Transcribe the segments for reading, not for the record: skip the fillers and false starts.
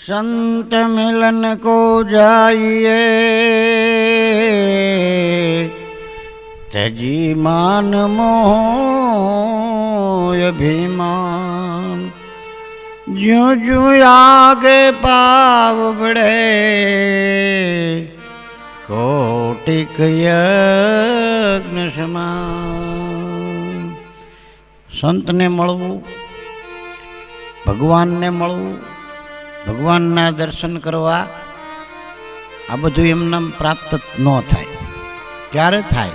संत मिलन को जाइए तजी मान मोह अभिमान। ज्यों ज्यों आगे पाव बढ़े कोटिक यज्ञ समान। संत ने मळवू, भगवान ने मळवू, भगवानना दर्शन करवा आ बधुं एमने प्राप्त न थाय। क्यारे थाय?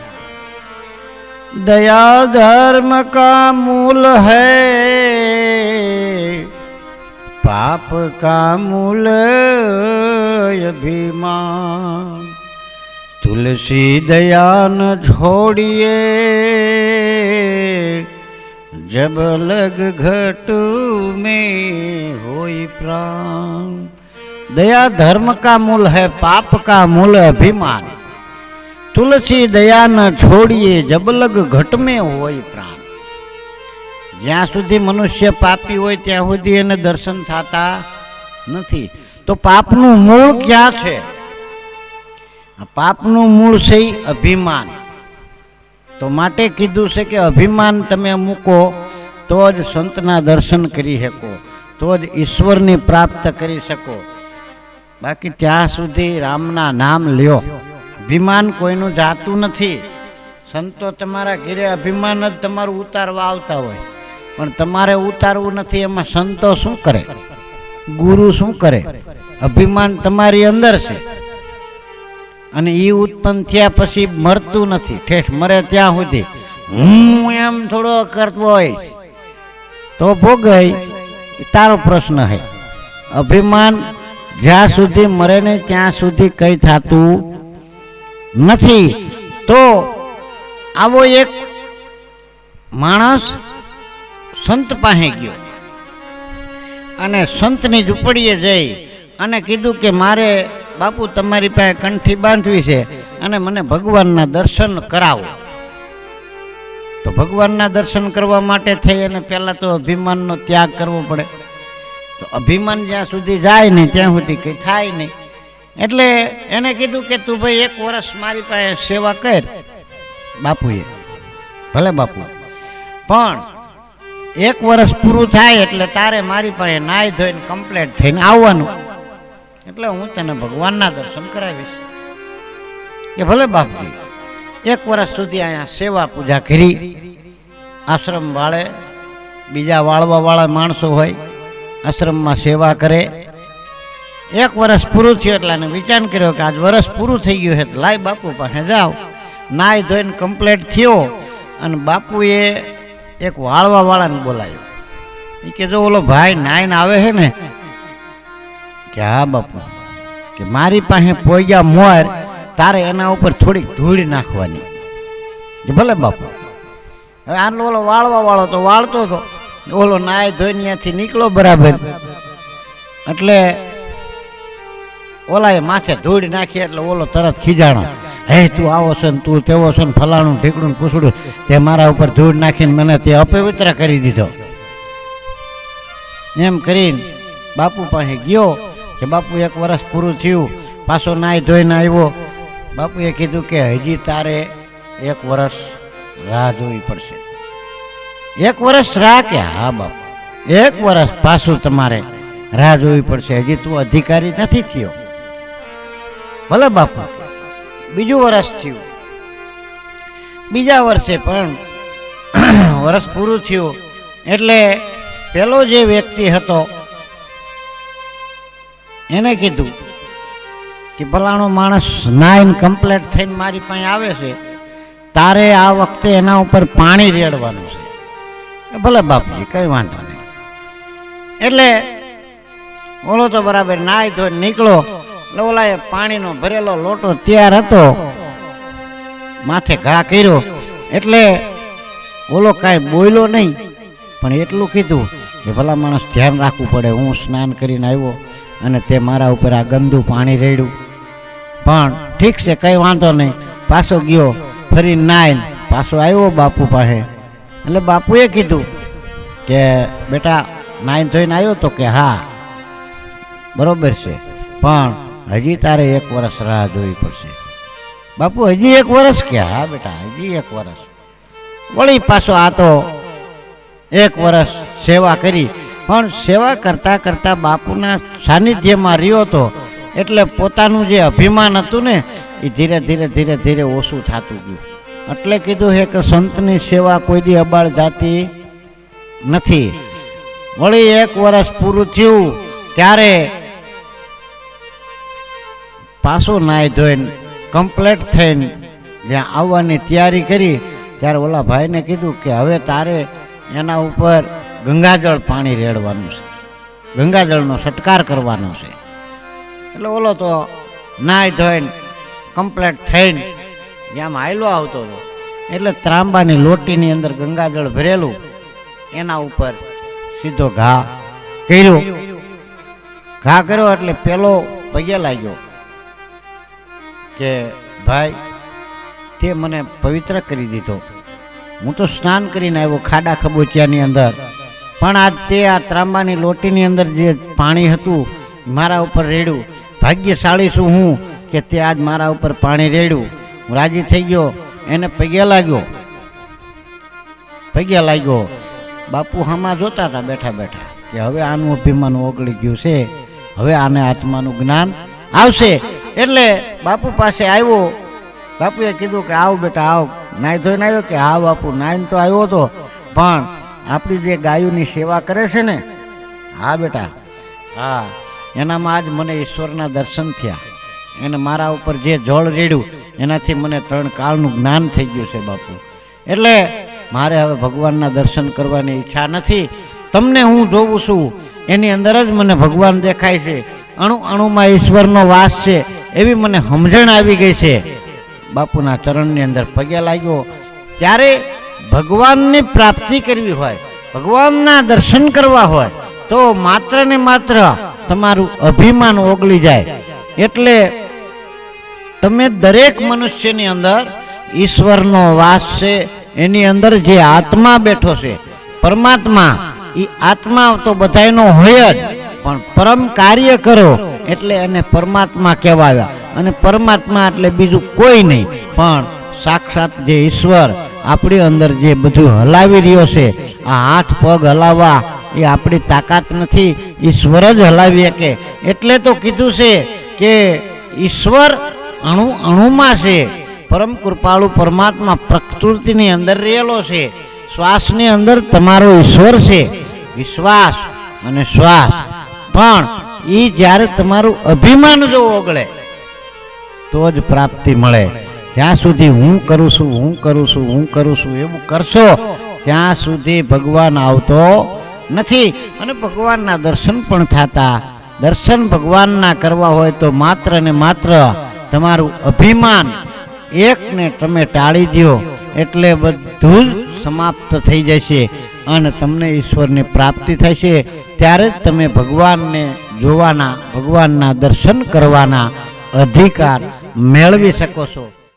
दया धर्म का मूल है, पाप का मूल अभिमान। तुलसी दया न छोड़िए जब लग घट में होई प्राण। दया धर्म का मूल है, पाप का मूल अभिमान। तुलसी दया न छोड़िए जब लग घट में होई प्राण। ज्यां सुधी मनुष्य पापी होय त्यां सुधी एने दर्शन थाता नथी। तो पापनुं मूळ क्या छे? पापनुं मूळ छे अभिमान। तो माटे कीधुं छे के अभिमान तमे मूको तो ज संतना दर्शन करी शको, तो ज ईश्वरनी प्राप्त करी शको। बाकी त्यां सुधी रामना नाम ल्यो। अभिमान कोईनुं जातुं नथी। संतो तमारा घरे अभिमान ज तमारुं उतारवा आवता होय, पण तमारे उतारवुं नथी। एमां संतो शुं करे? गुरु शुं करे? अभिमान तमारी अंदर छे અને એ ઉત્પન્ન થયા પછી મરતું નથી। ઠેઠ મરે ત્યાં સુધી હું એમ થોડો કરતો હોય તો ભોગય, તારો પ્રશ્ન હે। અભિમાન જ્યાં સુધી મરે ને ત્યાં સુધી કઈ થાતું નથી। તો આવો એક માણસ સંત પાસે ગયો અને સંતની ઝૂંપડીએ જઈ અને કીધું કે મારે बापू तमारी पासे कंठी बांधवी छे अने मने भगवानना दर्शन करावो। तो भगवानना दर्शन करवा माटे थई अने पहेला तो अभिमाननो त्याग करवो पड़े। तो अभिमान ज्यां सुधी जाय नहीं त्यां सुधी कई थाय नहीं। एटले एने कीधुं के तू भाई 1 वर्ष मारी पासे सेवा कर। बापूए भले बापू, पण 1 वर्ष पूरुं थाय एटले तारे मारी पासे नाई धोईने कम्प्लीट थईने आववानुं, એટલે હું તને ભગવાનના દર્શન કરાવીશ। કે ભલે બાપજી। 1 વર્ષ સુધી અહીંયા સેવા પૂજા કરી। આશ્રમ વાળે બીજા વાળવા વાળા માણસો હોય આશ્રમમાં સેવા કરે। 1 વર્ષ પૂરું થયું એટલે એને વિચાર કર્યો કે આજ વર્ષ પૂરું થઈ ગયું છે તો લાય બાપુ પાસે જાઓ। નાઈ ધોઈને કમ્પ્લીટ થયો અને બાપુએ એક વાળવા વાળાને બોલાવ્યો। એ કે જો ઓલો ભાઈ નાઈને આવે છે ને કે હા બાપુ, કે મારી પાસે પોગ્યા મોર તારે એના ઉપર થોડીક ધૂળ નાખવાની। કે ભલે બાપુ। હવે આટલો ઓલો વાળવા વાળો તો વાળતો હતો, ઓલો નાય ધોઈને ત્યાંથી નીકળો બરાબર એટલે ઓલાએ માથે ધૂળ નાખી એટલે ઓલો તરત ખીજાણો, હે તું આવો છે ને તું તેવો છે ને ફલાણું ઢીકડું પૂછડું, તે મારા ઉપર ધૂળ નાખીને મને તે અપવિત્ર કરી દીધો। એમ કરીને બાપુ પાસે ગયો કે બાપુ 1 વર્ષ પૂરું થયું, પાછો નાઈ ધોઈને આવ્યો। બાપુએ કીધું કે હજી તારે 1 વર્ષ રાહ જોવી પડશે। 1 વર્ષ રાહ? કે હા બાપુ 1 વર્ષ પાછું તમારે રાહ જોવી પડશે, હજી તું અધિકારી નથી થયો। ભલે બાપુ। બીજું વર્ષ થયું, બીજા વર્ષે પણ વર્ષ પૂરું થયું એટલે પેલો જે વ્યક્તિ હતો એને કીધું કે ફલાણો માણસ નાઈન કમ્પ્લીટ થઈને મારી પાસે આવે છે, તારે આ વખતે એના ઉપર પાણી રેડવાનું છે। ભલે બાપુજી કઈ વાંધો નહીં। એટલે ઓલો તો બરાબર નાઈ ધોઈને નીકળો એટલે ઓલાએ પાણીનો ભરેલો લોટો તૈયાર હતો, માથે ઘા કર્યો એટલે ઓલો કાંઈ બોલ્યો નહીં, પણ એટલું કીધું કે ભલા માણસ ધ્યાન રાખવું પડે, હું સ્નાન કરીને આવ્યો અને તે મારા ઉપર આ ગંદુ પાણી રેડ્યું, પણ ઠીક છે કંઈ વાંધો નહીં। પાછો ગયો, ફરી નાઈને પાછો આવ્યો બાપુ પાસે। એટલે બાપુએ કીધું કે બેટા નાઈને ધોઈને આવ્યો તો? કે હા। બરોબર છે, પણ હજી તારે 1 વર્ષ રાહ જોવી પડશે. બાપુ હજી 1 વર્ષ ક્યાં? હા બેટા, હજી 1 વર્ષ. વળી પાછો આ તો 1 વર્ષ સેવા કરી, પણ સેવા કરતાં કરતાં બાપુના સાનિધ્યમાં રહ્યો હતો એટલે પોતાનું જે અભિમાન હતું ને એ ધીરે ધીરે ધીરે ધીરે ઓછું થતું ગયું. એટલે કીધું છે કે સંતની સેવા કોઈ દી અબાળ જાતી નથી. વળી 1 વર્ષ પૂરું થયું ત્યારે પાછું નાહી ધોઈને કમ્પ્લીટ થઈને જ્યાં આવવાની તૈયારી કરી ત્યારે ઓલા ભાઈને કીધું કે હવે તારે એના ઉપર ગંગાજળ પાણી રેડવાનું છે, ગંગાજળનો છટકાર કરવાનો છે. એટલે ઓલો તો નાહી ધોઈને કમ્પ્લીટ થઈને જ્યાં હાયલો આવતો હતો એટલે ત્રાંબાની લોટીની અંદર ગંગાજળ ભરેલું એના ઉપર સીધો ઘા કર્યો. ઘા કર્યો એટલે પેલો પગે લાગ્યો કે ભાઈ તે મને પવિત્ર કરી દીધો. હું તો સ્નાન કરીને આવ્યો ખાડા ખબોચિયાની અંદર, પણ આજ તે આ ત્રાંબાની લોટીની અંદર જે પાણી હતું મારા ઉપર રેડ્યું. ભાગ્યશાળી છું હું કે તે આજ મારા ઉપર પાણી રેડ્યું. હું રાજી થઈ ગયો, એને પગે લાગ્યો. બાપુ હામાં જોતા હતા બેઠા બેઠા કે હવે આનું અભિમાન ઓગળી ગયું છે, હવે આને આત્માનું જ્ઞાન આવશે. એટલે બાપુ પાસે આવ્યો. બાપુએ કીધું કે આવ બેટા આવ. નાઈ ધોઈને આવ્યો કે હા બાપુ નાઈને તો આવ્યો હતો, પણ આપણી જે ગાયોની સેવા કરે છે ને, હા બેટા હા, એનામાં આજ મને ઈશ્વરના દર્શન થયા. એને મારા ઉપર જે જળ રેડ્યું એનાથી મને 3 કાળનું જ્ઞાન થઈ ગયું છે બાપુ. એટલે મારે હવે ભગવાનના દર્શન કરવાની ઈચ્છા નથી. તમને હું જોઉં છું એની અંદર જ મને ભગવાન દેખાય છે, અણુ અણુમાં ઈશ્વરનો વાસ છે એવી મને સમજણ આવી ગઈ છે. બાપુના ચરણની અંદર પગે લાગ્યો. ત્યારે ભગવાનની પ્રાપ્તિ કરવી હોય, ભગવાનના દર્શન કરવા હોય તો માત્ર ને માત્ર તમારું અભિમાન ઓગળી જાય. એટલે તમે દરેક મનુષ્યની અંદર ઈશ્વરનો વાસ છે, એની અંદર જે આત્મા બેઠો છે પરમાત્મા, એ આત્મા તો બધાયનો હોય જ, પણ પરમ કાર્ય કરો એટલે એને પરમાત્મા કહેવાયા. અને પરમાત્મા એટલે બીજું કોઈ નહીં પણ સાક્ષાત જે ઈશ્વર આપણી અંદર જે બધું હલાવી રહ્યો છે. આ હાથ પગ હલાવવા એ આપણી તાકાત નથી, ઈશ્વર જ હલાવી શકે. એટલે તો કીધું છે કે ઈશ્વર અણુ અણુમાં છે. પરમ કૃપાળુ પરમાત્મા પ્રકૃતિની અંદર રહેલો છે. શ્વાસની અંદર તમારો ઈશ્વર છે, વિશ્વાસ અને શ્વાસ. પણ એ જ્યારે તમારું અભિમાન જો ઓગળે તો જ પ્રાપ્તિ મળે. જ્યાં સુધી હું કરું છું એવું કરશો ત્યાં સુધી ભગવાન આવતો નથી. અને ભગવાનના દર્શન પણ થતા. દર્શન ભગવાનના કરવા હોય તો માત્ર ને માત્ર તમારું અભિમાન એકને તમે ટાળી દો એટલે બધું જ સમાપ્ત થઈ જશે અને તમને ઈશ્વરની પ્રાપ્તિ થશે. ત્યારે જ તમે ભગવાનને જોવાના, ભગવાનના દર્શન કરવાના અધિકાર મેળવી શકો છો.